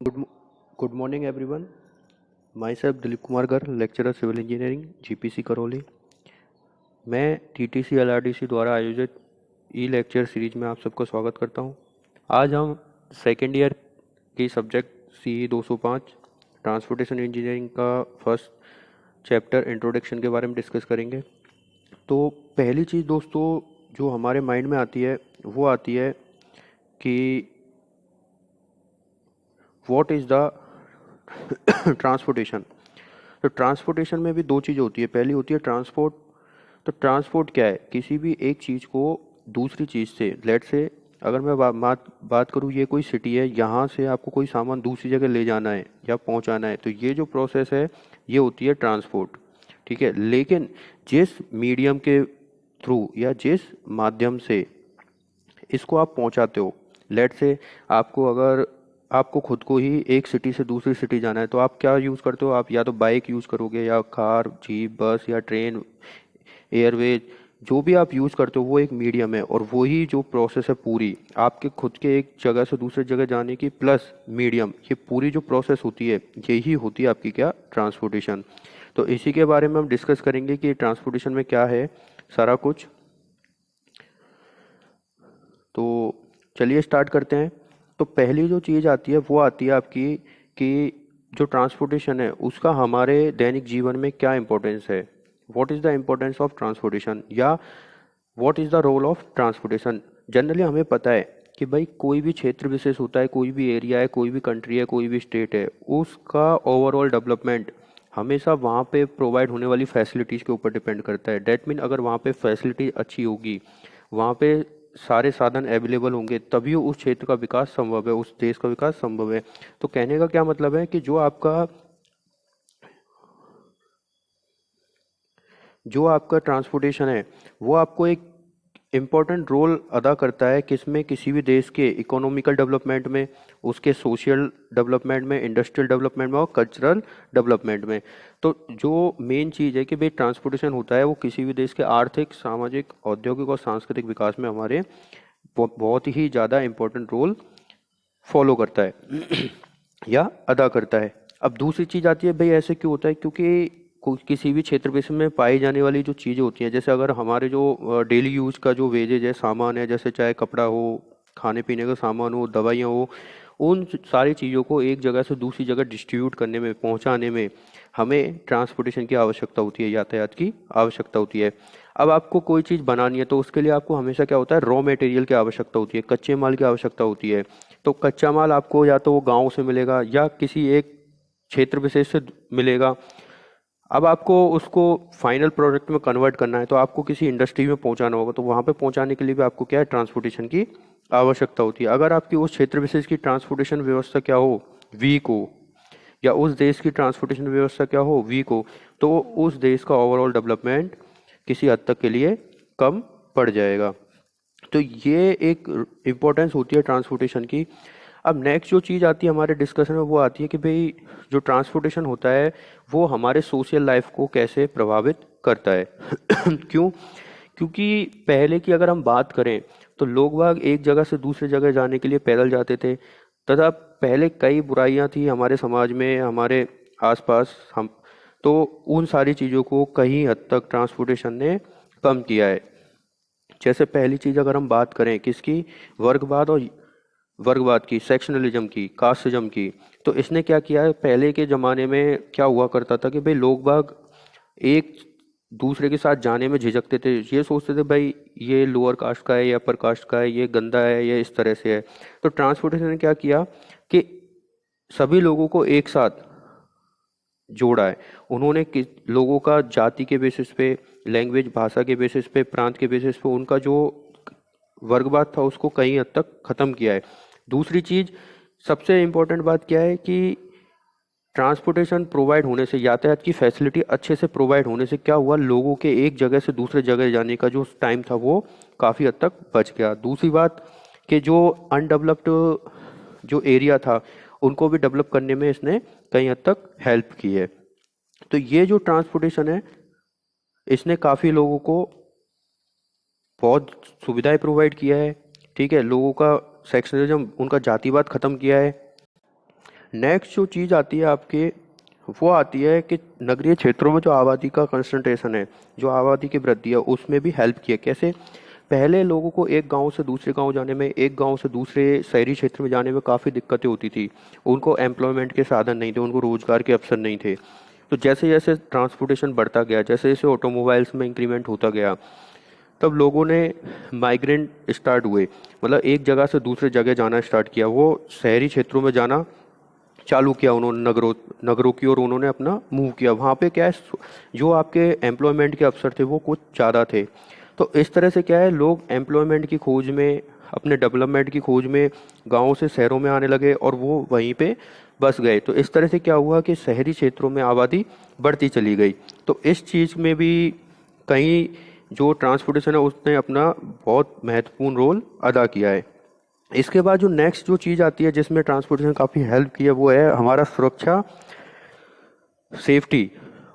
Good, mo- Good morning, everyone. Myself Dilip Kumar Gar, lecturer civil engineering, GPC Karauli. मैं TTC LRDC द्वारा आयोजित ई lecture series में आप सबका स्वागत करता हूं। आज हम सेकेंड ईयर की सब्जेक्ट CE 205 ट्रांसपोर्टेशन इंजीनियरिंग का फर्स्ट चैप्टर इंट्रोडक्शन के बारे में डिस्कस करेंगे। तो पहली चीज़ दोस्तों जो हमारे माइंड में आती है वो आती है कि व्हाट इज़ द ट्रांसपोर्टेशन। तो ट्रांसपोर्टेशन में भी दो चीज़ होती है। पहली होती है ट्रांसपोर्ट। तो ट्रांसपोर्ट क्या है? किसी भी एक चीज़ को दूसरी चीज़ से, लेट से अगर मैं बात करूँ, ये कोई सिटी है, यहाँ से आपको कोई सामान दूसरी जगह ले जाना है या पहुँचाना है, तो ये जो प्रोसेस है ये होती है ट्रांसपोर्ट। ठीक है, लेकिन जिस मीडियम के थ्रू या जिस माध्यम से इसको आप पहुंचाते हो, लेट से आपको खुद को ही एक सिटी से दूसरी सिटी जाना है, तो आप क्या यूज़ करते हो? आप या तो बाइक यूज़ करोगे या कार, जीप, बस या ट्रेन, एयरवेज, जो भी आप यूज़ करते हो वो एक मीडियम है। और वही जो प्रोसेस है पूरी आपके खुद के एक जगह से दूसरी जगह जाने की प्लस मीडियम, ये पूरी जो प्रोसेस होती है यही होती है आपकी क्या? ट्रांसपोर्टेशन। तो इसी के बारे में हम डिस्कस करेंगे कि ट्रांसपोर्टेशन में क्या है सारा कुछ। तो चलिए स्टार्ट करते हैं। तो पहली जो चीज़ आती है वो आती है आपकी कि जो ट्रांसपोर्टेशन है उसका हमारे दैनिक जीवन में क्या इम्पोर्टेंस है। What is the importance of transportation, या what is the role of transportation. Generally हमें पता है कि भाई कोई भी क्षेत्र विशेष होता है, कोई भी एरिया है, कोई भी कंट्री है, कोई भी स्टेट है, उसका ओवरऑल डेवलपमेंट हमेशा वहाँ पे प्रोवाइड होने वाली फैसिलिटीज़ के ऊपर डिपेंड करता है। डेट मीन अगर वहाँ पे फैसिलिटी अच्छी होगी, वहाँ पे सारे साधन अवेलेबल होंगे, तभी उस क्षेत्र का विकास संभव है, उस देश का विकास संभव है। तो कहने का क्या मतलब है कि जो आपका ट्रांसपोर्टेशन है वो आपको एक इम्पॉर्टेंट रोल अदा करता है किसमें? किसी भी देश के इकोनॉमिकल डेवलपमेंट में, उसके सोशल डेवलपमेंट में, इंडस्ट्रियल डेवलपमेंट में और कल्चरल डेवलपमेंट में। तो जो मेन चीज़ है कि भाई ट्रांसपोर्टेशन होता है वो किसी भी देश के आर्थिक, सामाजिक, औद्योगिक और सांस्कृतिक विकास में हमारे बहुत ही ज़्यादा इम्पोर्टेंट रोल फॉलो करता है या अदा करता है। अब दूसरी चीज़ आती है, भाई ऐसे क्यों होता है? क्योंकि किसी भी क्षेत्र विशेष में पाई जाने वाली जो चीज़ें होती हैं, जैसे अगर हमारे जो डेली यूज का जो वेजेज है, सामान है, जैसे चाहे कपड़ा हो, खाने पीने का सामान हो, दवाइयाँ हो, उन सारी चीज़ों को एक जगह से दूसरी जगह डिस्ट्रीब्यूट करने में, पहुंचाने में हमें ट्रांसपोर्टेशन की आवश्यकता होती है, यातायात की आवश्यकता होती है। अब आपको कोई चीज़ बनानी है तो उसके लिए आपको हमेशा क्या होता है? रॉ मटेरियल की आवश्यकता होती है, कच्चे माल की आवश्यकता होती है। तो कच्चा माल आपको या तो वो गांव से मिलेगा या किसी एक क्षेत्र विशेष से मिलेगा। अब आपको उसको फाइनल प्रोडक्ट में कन्वर्ट करना है तो आपको किसी इंडस्ट्री में पहुंचाना होगा, तो वहां पे पहुंचाने के लिए भी आपको क्या है? ट्रांसपोर्टेशन की आवश्यकता होती है। अगर आपकी उस क्षेत्र विशेष की ट्रांसपोर्टेशन व्यवस्था क्या हो? वीक हो, या उस देश की ट्रांसपोर्टेशन व्यवस्था क्या हो? वीक हो, तो उस देश का ओवरऑल डेवलपमेंट किसी हद तक के लिए कम पड़ जाएगा। तो ये एक इम्पोर्टेंस होती है ट्रांसपोर्टेशन की। अब नेक्स्ट जो चीज़ आती है हमारे डिस्कशन में वो आती है कि भाई जो ट्रांसपोर्टेशन होता है वो हमारे सोशल लाइफ को कैसे प्रभावित करता है। क्यों? क्योंकि पहले की अगर हम बात करें तो लोग बाग एक जगह से दूसरी जगह जाने के लिए पैदल जाते थे, तथा पहले कई बुराइयां थी हमारे समाज में, हमारे आसपास हम, तो उन सारी चीज़ों को कहीं हद तक ट्रांसपोर्टेशन ने कम किया है। जैसे पहली चीज अगर हम बात करें किसकी? वर्गवाद की, सेक्शनलिज्म की, कास्टिज्म की। तो इसने क्या किया है? पहले के ज़माने में क्या हुआ करता था कि भाई लोग बाग एक दूसरे के साथ जाने में झिझकते थे, ये सोचते थे भाई ये लोअर कास्ट का है, या अपर कास्ट का है, ये गंदा है, ये इस तरह से है। तो ट्रांसपोर्टेशन ने क्या किया कि सभी लोगों को एक साथ जोड़ा है। उन्होंने लोगों का जाति के बेसिस पे, लैंग्वेज, भाषा के बेसिस पे, प्रांत के बेसिस पे उनका जो वर्गवाद था उसको कहीं हद तक खत्म किया है। दूसरी चीज, सबसे इम्पोर्टेंट बात क्या है कि ट्रांसपोर्टेशन प्रोवाइड होने से, यातायात की फैसिलिटी अच्छे से प्रोवाइड होने से क्या हुआ? लोगों के एक जगह से दूसरे जगह जाने का जो टाइम था वो काफ़ी हद तक बच गया। दूसरी बात कि जो अनडेवलप्ड जो एरिया था उनको भी डेवलप करने में इसने कहीं हद तक हेल्प की है। तो ये जो ट्रांसपोर्टेशन है इसने काफ़ी लोगों को बहुत सुविधाएं प्रोवाइड किया है। ठीक है, लोगों का सेक्शनलिज्म, उनका जातिवाद खत्म किया है। नेक्स्ट जो चीज़ आती है आपके, वो आती है कि नगरीय क्षेत्रों में जो आबादी का कंसंट्रेशन है, जो आबादी की वृद्धि है, उसमें भी हेल्प किया। कैसे? पहले लोगों को एक गांव से दूसरे गांव जाने में, एक गांव से दूसरे शहरी क्षेत्र में जाने में काफ़ी दिक्कतें होती थी। उनको एम्प्लॉयमेंट के साधन नहीं थे, उनको रोजगार के अवसर नहीं थे। तो जैसे जैसे ट्रांसपोर्टेशन बढ़ता गया, जैसे जैसे ऑटोमोबाइल्स में इंक्रीमेंट होता गया, तब लोगों ने माइग्रेंट स्टार्ट हुए, मतलब एक जगह से दूसरे जगह जाना स्टार्ट किया। वो शहरी क्षेत्रों में जाना चालू किया उन्होंने, नगरों नगरों की ओर उन्होंने अपना मूव किया। वहाँ पे क्या है, जो आपके एम्प्लॉयमेंट के अवसर थे वो कुछ ज़्यादा थे। तो इस तरह से क्या है, लोग एम्प्लॉयमेंट की खोज में, अपने डेवलपमेंट की खोज में गाँव से शहरों में आने लगे और वो वहीं पे बस गए। तो इस तरह से क्या हुआ कि शहरी क्षेत्रों में आबादी बढ़ती चली गई। तो इस चीज़ में भी कहीं जो ट्रांसपोर्टेशन है उसने अपना बहुत महत्वपूर्ण रोल अदा किया है। इसके बाद जो नेक्स्ट जो चीज़ आती है जिसमें ट्रांसपोर्टेशन काफ़ी हेल्प की है, वो है हमारा सुरक्षा, सेफ्टी,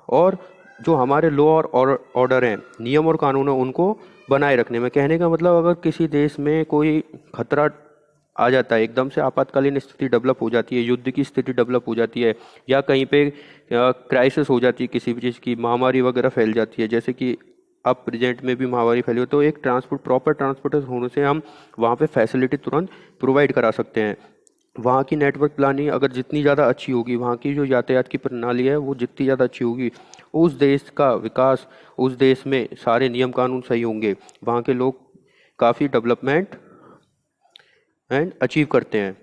और जो हमारे लॉ और ऑर्डर हैं, नियम और कानून हैं, उनको बनाए रखने में। कहने का मतलब, अगर किसी देश में कोई खतरा आ जाता है, एकदम से आपातकालीन स्थिति डेवलप हो जाती है, युद्ध की स्थिति डेवलप हो जाती है, या कहीं पे क्राइसिस हो जाती है, किसी भी चीज़ की महामारी वगैरह फैल जाती है, जैसे कि अब प्रेजेंट में भी महामारी फैली हो, तो एक प्रॉपर ट्रांसपोर्टेशन होने से हम वहाँ पे फैसिलिटी तुरंत प्रोवाइड करा सकते हैं। वहाँ की नेटवर्क प्लानिंग अगर जितनी ज़्यादा अच्छी होगी, वहाँ की जो यातायात की प्रणाली है वो जितनी ज़्यादा अच्छी होगी, उस देश का विकास, उस देश में सारे नियम कानून सही होंगे, वहाँ के लोग काफ़ी डेवलपमेंट एंड अचीव करते हैं।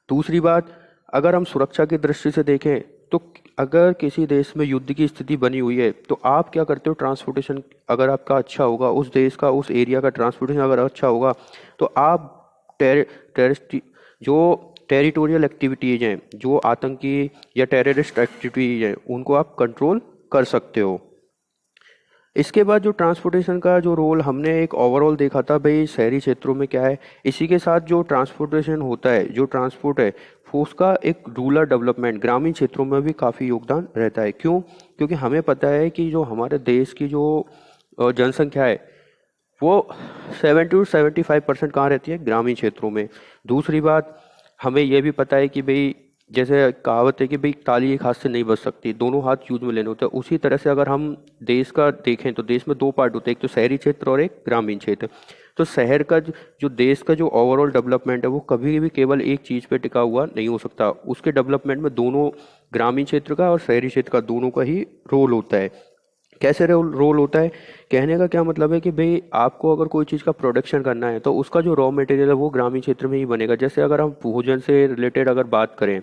दूसरी बात, अगर हम सुरक्षा की दृष्टि से देखें, तो अगर किसी देश में युद्ध की स्थिति बनी हुई है, तो आप क्या करते हो, ट्रांसपोर्टेशन अगर आपका अच्छा होगा, उस देश का, उस एरिया का ट्रांसपोर्टेशन अगर अच्छा होगा, तो आप टेररिस्ट, जो टेरिटोरियल एक्टिविटीज़ हैं, जो आतंकी या टेररिस्ट एक्टिविटीज़ हैं, उनको आप कंट्रोल कर सकते हो। इसके बाद जो ट्रांसपोर्टेशन का जो रोल हमने एक ओवरऑल देखा था भाई, शहरी क्षेत्रों में क्या है, इसी के साथ जो ट्रांसपोर्टेशन होता है, जो ट्रांसपोर्ट है, वो उसका एक रूरल डेवलपमेंट, ग्रामीण क्षेत्रों में भी काफ़ी योगदान रहता है। क्यों? क्योंकि हमें पता है कि जो हमारे देश की जो जनसंख्या है, वो 70 to 75% कहाँ रहती है, ग्रामीण क्षेत्रों में। दूसरी बात, हमें यह भी पता है कि भाई, जैसे कहावत है कि भाई ताली एक हाथ से नहीं बज सकती, दोनों हाथ यूज में लेने होते हैं। उसी तरह से अगर हम देश का देखें, तो देश में दो पार्ट होते हैं, एक तो शहरी क्षेत्र और एक ग्रामीण क्षेत्र। तो शहर का जो देश का जो ओवरऑल डेवलपमेंट है, वो कभी भी केवल एक चीज़ पे टिका हुआ नहीं हो सकता। उसके डेवलपमेंट में दोनों, ग्रामीण क्षेत्र का और शहरी क्षेत्र का, दोनों का ही रोल होता है। कैसे रोल होता है? कहने का क्या मतलब है कि भाई, आपको अगर कोई चीज़ का प्रोडक्शन करना है, तो उसका जो रॉ मटेरियल है वो ग्रामीण क्षेत्र में ही बनेगा। जैसे अगर हम भोजन से रिलेटेड अगर बात करें,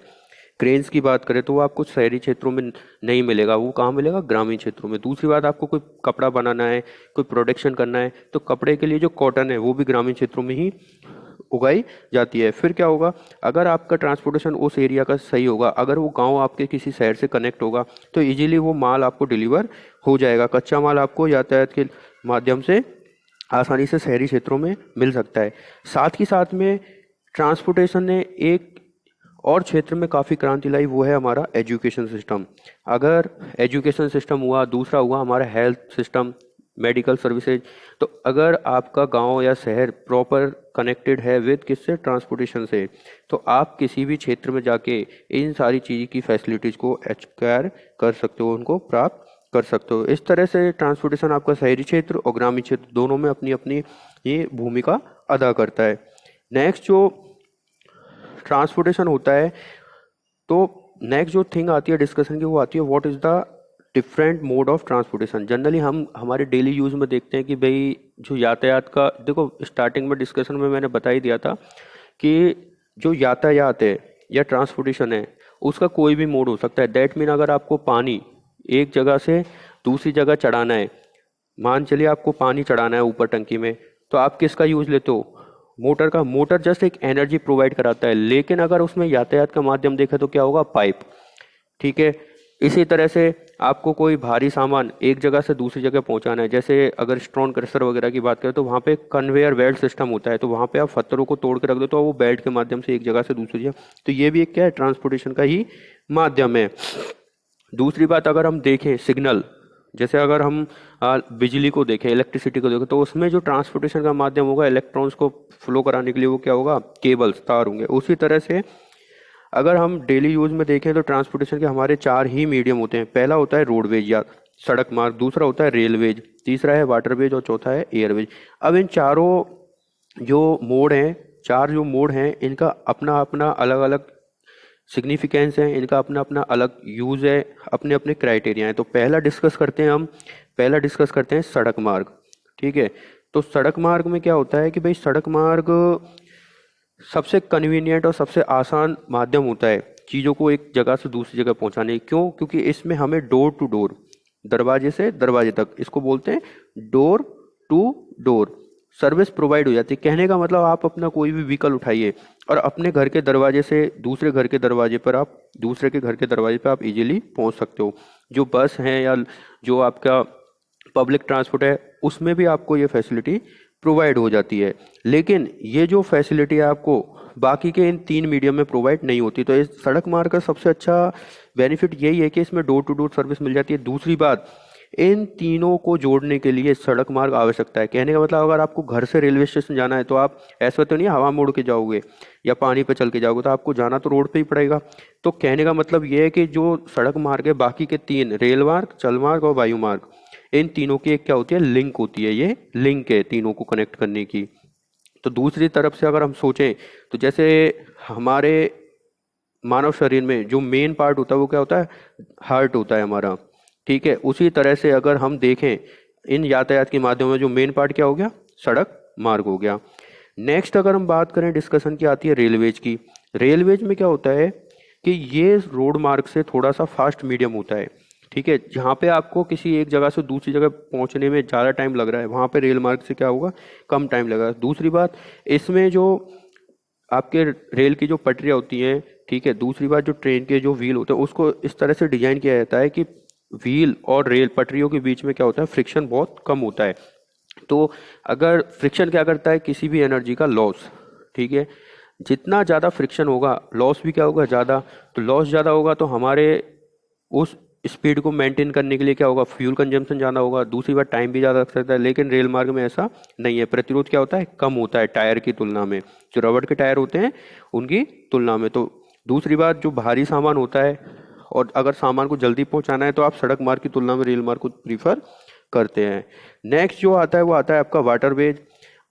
क्रेन्स की बात करें, तो वो आपको शहरी क्षेत्रों में नहीं मिलेगा, वो कहाँ मिलेगा, ग्रामीण क्षेत्रों में। दूसरी बात, आपको कोई कपड़ा बनाना है, कोई प्रोडक्शन करना है, तो कपड़े के लिए जो कॉटन है वो भी ग्रामीण क्षेत्रों में ही उगाई जाती है। फिर क्या होगा, अगर आपका ट्रांसपोर्टेशन उस एरिया का सही होगा, अगर वो गांव आपके किसी शहर से कनेक्ट होगा, तो इजीली वो माल आपको डिलीवर हो जाएगा। कच्चा माल आपको यातायात के माध्यम से आसानी से शहरी क्षेत्रों में मिल सकता है। साथ ही साथ में ट्रांसपोर्टेशन ने एक और क्षेत्र में काफ़ी क्रांति लाई, वो है हमारा एजुकेशन सिस्टम। अगर एजुकेशन सिस्टम हुआ, दूसरा हुआ हमारा हेल्थ सिस्टम, मेडिकल सर्विसेज। तो अगर आपका गांव या शहर प्रॉपर कनेक्टेड है विद किससे, ट्रांसपोर्टेशन से, तो आप किसी भी क्षेत्र में जाके इन सारी चीज़ की फैसिलिटीज़ को एक्वायर कर सकते हो, उनको प्राप्त कर सकते हो। इस तरह से ट्रांसपोर्टेशन आपका शहरी क्षेत्र और ग्रामीण क्षेत्र दोनों में अपनी अपनी ये भूमिका अदा करता है। नेक्स्ट जो ट्रांसपोर्टेशन होता है, तो नेक्स्ट जो थिंग आती है डिस्कशन की, वो आती है what is the different mode of transportation. Generally हम हमारे डेली यूज़ में देखते हैं कि भाई, जो यातायात का, देखो स्टार्टिंग में डिस्कशन में मैंने बता ही दिया था कि जो यातायात है या ट्रांसपोर्टेशन है, उसका कोई भी मोड हो सकता है। दैट मीन, अगर आपको पानी एक जगह से दूसरी जगह चढ़ाना है, मान चलिए आपको पानी चढ़ाना है ऊपर टंकी में, तो आप किसका यूज़ लेते हो, मोटर का। मोटर जस्ट एक एनर्जी प्रोवाइड कराता है, लेकिन अगर उसमें यातायात का माध्यम देखें तो क्या होगा, पाइप। ठीक है। इसी तरह से आपको कोई भारी सामान एक जगह से दूसरी जगह पहुंचाना है, जैसे अगर स्टोन क्रशर वगैरह की बात करें, तो वहाँ पे कन्वेयर बेल्ट सिस्टम होता है, तो वहाँ पे आप पत्थरों को तोड़ के रख दो, तो वो बेल्ट के माध्यम से एक जगह से दूसरी जगह, तो ये भी एक क्या है, ट्रांसपोर्टेशन का ही माध्यम है। दूसरी बात, अगर हम देखें सिग्नल, जैसे अगर हम बिजली को देखें, इलेक्ट्रिसिटी को देखें, तो उसमें जो ट्रांसपोर्टेशन का माध्यम होगा इलेक्ट्रॉन्स को फ्लो कराने के लिए, वो क्या होगा, केबल्स, तार होंगे। उसी तरह से अगर हम डेली यूज में देखें तो ट्रांसपोर्टेशन के हमारे चार ही मीडियम होते हैं। पहला होता है रोडवेज या सड़क मार्ग, दूसरा होता है रेलवेज, तीसरा है वाटरवेज और चौथा है एयरवेज। अब इन चारों जो मोड हैं, चार जो मोड हैं, इनका अपना अपना अलग अलग सिग्निफिकेंस है, इनका अपना अपना अलग यूज़ है, अपने अपने क्राइटेरिया हैं। तो पहला डिस्कस करते हैं सड़क मार्ग। ठीक है, तो सड़क मार्ग में क्या होता है कि भाई सड़क मार्ग सबसे कन्वीनियंट और सबसे आसान माध्यम होता है चीज़ों को एक जगह से दूसरी जगह पहुंचाने की। क्यों? क्योंकि इसमें हमें डोर टू डोर, दरवाजे से दरवाजे तक, इसको बोलते हैं door to door service provide हो जाती है। कहने का मतलब आप अपना कोई भी व्हीकल उठाइए और अपने घर के दरवाजे से दूसरे घर के दरवाजे पर आप दूसरे के घर के दरवाजे पर आप इजीली पहुंच सकते हो। जो बस है या जो आपका पब्लिक ट्रांसपोर्ट है उसमें भी आपको ये फैसिलिटी प्रोवाइड हो जाती है। लेकिन ये जो फैसिलिटी आपको बाकी के इन तीन मीडियम में प्रोवाइड नहीं होती। तो इस सड़क मार्ग का सबसे अच्छा बेनिफिट यही है कि इसमें डोर टू डोर सर्विस मिल जाती है। दूसरी बात, इन तीनों को जोड़ने के लिए सड़क मार्ग आवश्यकता है। कहने का मतलब अगर आपको घर से रेलवे स्टेशन जाना है तो आप ऐसा तो नहीं हवा मोड़ के जाओगे या पानी पे चल के जाओगे, तो आपको जाना तो रोड पे ही पड़ेगा। तो कहने का मतलब ये है कि जो सड़क मार्ग है बाकी के तीन, रेल मार्ग, जल मार्ग और वायु मार्ग, इन तीनों की एक क्या होती है, लिंक होती है। ये लिंक है तीनों को कनेक्ट करने की। तो दूसरी तरफ से अगर हम सोचें तो जैसे हमारे मानव शरीर में जो मेन पार्ट होता है वो क्या होता है, हार्ट होता है हमारा। ठीक है, उसी तरह से अगर हम देखें इन यातायात के माध्यम में जो मेन पार्ट क्या हो गया, सड़क मार्ग हो गया। नेक्स्ट अगर हम बात करें डिस्कशन की आती है रेलवेज की। रेलवेज में क्या होता है कि ये रोड मार्ग से थोड़ा सा फास्ट मीडियम होता है। ठीक है, जहाँ पे आपको किसी एक जगह से दूसरी जगह पहुँचने में ज़्यादा टाइम लग रहा है वहाँ पे रेल मार्ग से क्या होगा, कम टाइम लगेगा। दूसरी बात, इसमें जो आपके रेल की जो पटरियाँ होती हैं, ठीक है, दूसरी बात जो ट्रेन के जो व्हील होते हैं उसको इस तरह से डिजाइन किया जाता है कि व्हील और रेल पटरियों के बीच में क्या होता है, फ्रिक्शन बहुत कम होता है। तो अगर फ्रिक्शन क्या करता है, किसी भी एनर्जी का लॉस। ठीक है, जितना ज़्यादा फ्रिक्शन होगा लॉस भी क्या होगा, ज़्यादा। तो लॉस ज़्यादा होगा तो हमारे उस स्पीड को मेंटेन करने के लिए क्या होगा, फ्यूल कंजम्पशन ज़्यादा होगा। दूसरी बात, टाइम भी ज़्यादा लग सकता है। लेकिन रेल मार्ग में ऐसा नहीं है, प्रतिरोध क्या होता है, कम होता है टायर की तुलना में, जो रबड़ के टायर होते हैं उनकी तुलना में। तो दूसरी बात, जो भारी सामान होता है और अगर सामान को जल्दी पहुंचाना है तो आप सड़क मार्ग की तुलना में रेल मार्ग को प्रीफर करते हैं। नेक्स्ट जो आता है वो आता है आपका वाटरवेज।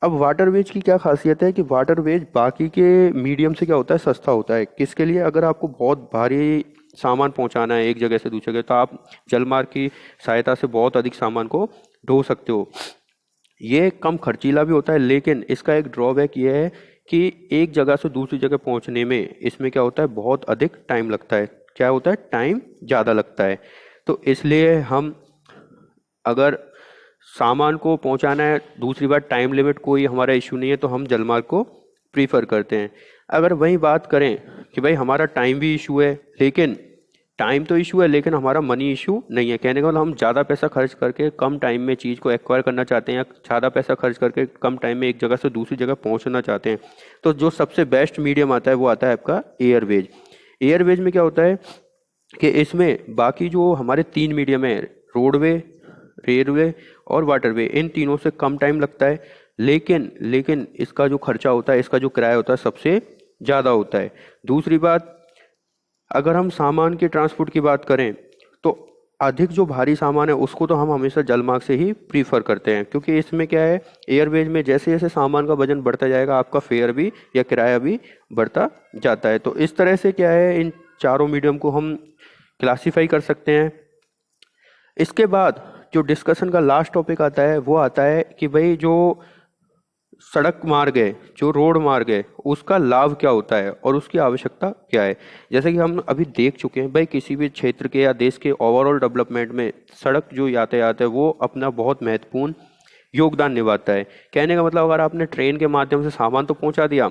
अब वाटरवेज की क्या खासियत है कि वाटरवेज बाकी के मीडियम से क्या होता है, सस्ता होता है। किसके लिए? अगर आपको बहुत भारी सामान पहुंचाना है एक जगह से दूसरी जगह तो आप जलमार्ग की सहायता से बहुत अधिक सामान को ढो सकते हो। ये कम खर्चीला भी होता है, लेकिन इसका एक ड्रॉबैक ये है कि एक जगह से दूसरी जगह पहुंचने में इसमें क्या होता है, बहुत अधिक टाइम लगता है। क्या होता है, टाइम ज़्यादा लगता है। तो इसलिए हम अगर सामान को पहुंचाना है, दूसरी बात टाइम लिमिट कोई हमारा इशू नहीं है, तो हम जलमार्ग को प्रीफर करते हैं। अगर वही बात करें कि भाई हमारा टाइम भी इशू है, लेकिन टाइम तो इशू है लेकिन हमारा मनी इशू नहीं है। कहने का मतलब हम ज़्यादा पैसा खर्च करके कम टाइम में चीज़ को एक्वायर करना चाहते हैं या ज़्यादा पैसा खर्च करके कम टाइम में एक जगह से दूसरी जगह पहुंचना चाहते हैं। तो जो सबसे बेस्ट मीडियम आता है वो आता है आपका एयरवेज। एयरवेज में क्या होता है कि इसमें बाकी जो हमारे तीन मीडियम है, रोडवे, रेलवे और वाटरवे, इन तीनों से कम टाइम लगता है। लेकिन इसका जो खर्चा होता है, इसका जो किराया होता है सबसे ज़्यादा होता है। दूसरी बात, अगर हम सामान के ट्रांसपोर्ट की बात करें तो अधिक जो भारी सामान है उसको तो हम हमेशा जलमार्ग से ही प्रीफर करते हैं, क्योंकि इसमें क्या है, एयरवेज में जैसे जैसे सामान का वजन बढ़ता जाएगा आपका फेयर भी या किराया भी बढ़ता जाता है। तो इस तरह से क्या है, इन चारों मीडियम को हम क्लासीफाई कर सकते हैं। इसके बाद जो डिस्कशन का लास्ट टॉपिक आता है वो आता है कि भाई जो सड़क मार्ग है, जो रोड मार्ग है, उसका लाभ क्या होता है और उसकी आवश्यकता क्या है। जैसे कि हम अभी देख चुके हैं भाई, किसी भी क्षेत्र के या देश के ओवरऑल डेवलपमेंट में सड़क जो यातायात है वो अपना बहुत महत्वपूर्ण योगदान निभाता है। कहने का मतलब अगर आपने ट्रेन के माध्यम से सामान तो पहुंचा दिया,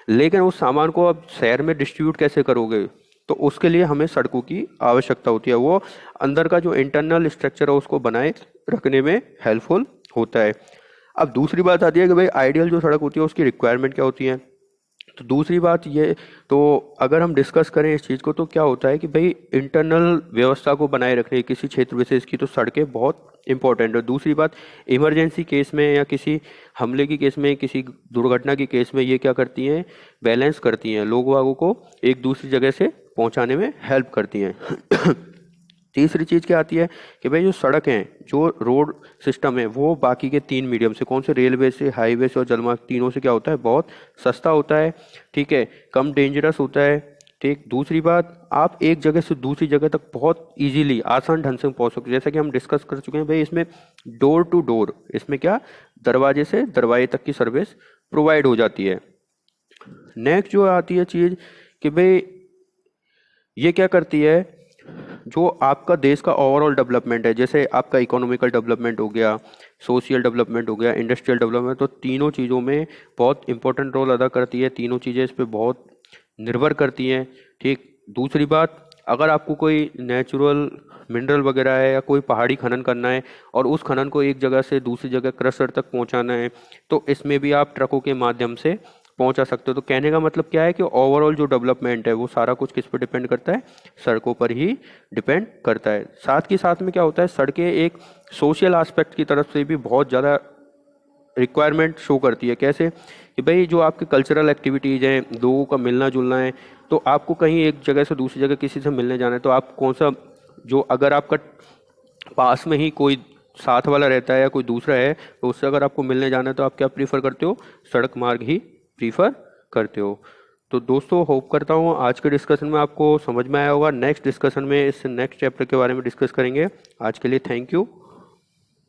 लेकिन उस सामान को अब शहर में डिस्ट्रीब्यूट कैसे करोगे, तो उसके लिए हमें सड़कों की आवश्यकता होती है। वो अंदर का जो इंटरनल स्ट्रक्चर है उसको बनाए रखने में हेल्पफुल होता है। अब दूसरी बात आती है कि भाई आइडियल जो सड़क होती है उसकी रिक्वायरमेंट क्या होती है। तो दूसरी बात ये, तो अगर हम डिस्कस करें इस चीज़ को, तो क्या होता है कि भाई इंटरनल व्यवस्था को बनाए रखने किसी क्षेत्र विशेष की तो सड़कें बहुत इंपॉर्टेंट है। दूसरी बात, इमरजेंसी केस में या किसी हमले की केस में, किसी दुर्घटना की केस में ये क्या करती हैं, बैलेंस करती हैं, लोग वागों को एक दूसरी जगह से पहुंचाने में हेल्प करती हैं। तीसरी चीज़ क्या आती है कि भाई जो सड़क हैं, जो रोड सिस्टम है, वो बाकी के तीन मीडियम से, कौन से, रेलवे से, हाईवे से और जलमार्ग, तीनों से क्या होता है, बहुत सस्ता होता है, ठीक है, कम डेंजरस होता है, ठीक। दूसरी बात, आप एक जगह से दूसरी जगह तक बहुत इजीली, आसान ढंग से पहुंच सकते हैं। जैसा कि हम डिस्कस कर चुके हैं भाई, इसमें डोर टू डोर, इसमें क्या, दरवाजे से दरवाजे तक की सर्विस प्रोवाइड हो जाती है। नेक्स्ट जो आती है चीज़ कि भाई ये क्या करती है, जो आपका देश का ओवरऑल डेवलपमेंट है, जैसे आपका इकोनॉमिकल डेवलपमेंट हो गया, सोशल डेवलपमेंट हो गया, इंडस्ट्रियल डेवलपमेंट, तो तीनों चीज़ों में बहुत इंपॉर्टेंट रोल अदा करती है। तीनों चीज़ें इस पर बहुत निर्भर करती हैं, ठीक। दूसरी बात, अगर आपको कोई नेचुरल मिनरल वगैरह है या कोई पहाड़ी खनन करना है और उस खनन को एक जगह से दूसरी जगह क्रशर तक पहुंचाना है, तो इसमें भी आप ट्रकों के माध्यम से पहुंचा सकते हो। तो कहने का मतलब क्या है कि ओवरऑल जो डेवलपमेंट है वो सारा कुछ किस पर डिपेंड करता है, सड़कों पर ही डिपेंड करता है। साथ ही साथ में क्या होता है, सड़कें एक सोशल एस्पेक्ट की तरफ से भी बहुत ज़्यादा रिक्वायरमेंट शो करती है। कैसे कि भाई जो आपके कल्चरल एक्टिविटीज़ हैं, लोगों का मिलना जुलना है, तो आपको कहीं एक जगह से दूसरी जगह किसी से मिलने जाना है, तो आप कौन सा, जो अगर आपका पास में ही कोई साथ वाला रहता है या कोई दूसरा है, तो उससे अगर आपको मिलने जाना है तो आप क्या प्रीफर करते हो, सड़क मार्ग ही प्रीफर करते हो। तो दोस्तों, होप करता हूँ आज के डिस्कशन में आपको समझ में आया होगा। नेक्स्ट डिस्कशन में इस नेक्स्ट चैप्टर के बारे में डिस्कस करेंगे। आज के लिए थैंक यू।